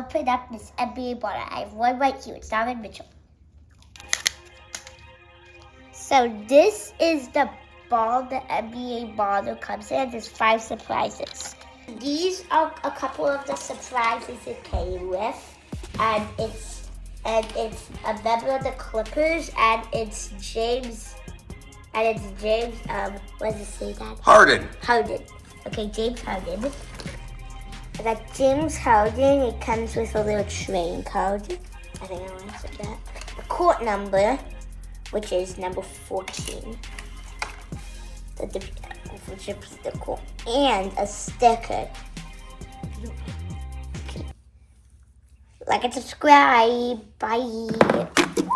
open up this NBA bottle. I have one right here. It's Donovan Mitchell. So this is the ball the NBA bottle comes in. There's 5 surprises. These are a couple of the surprises it came with, and it's a member of the Clippers, and it's James. What does it say, Dad? Harden. Okay, James Harden. I got James Harden. It comes with a little train card. I think I want to say that. A court number, which is number 14. Which is the court. And a sticker. Okay. Like and subscribe. Bye.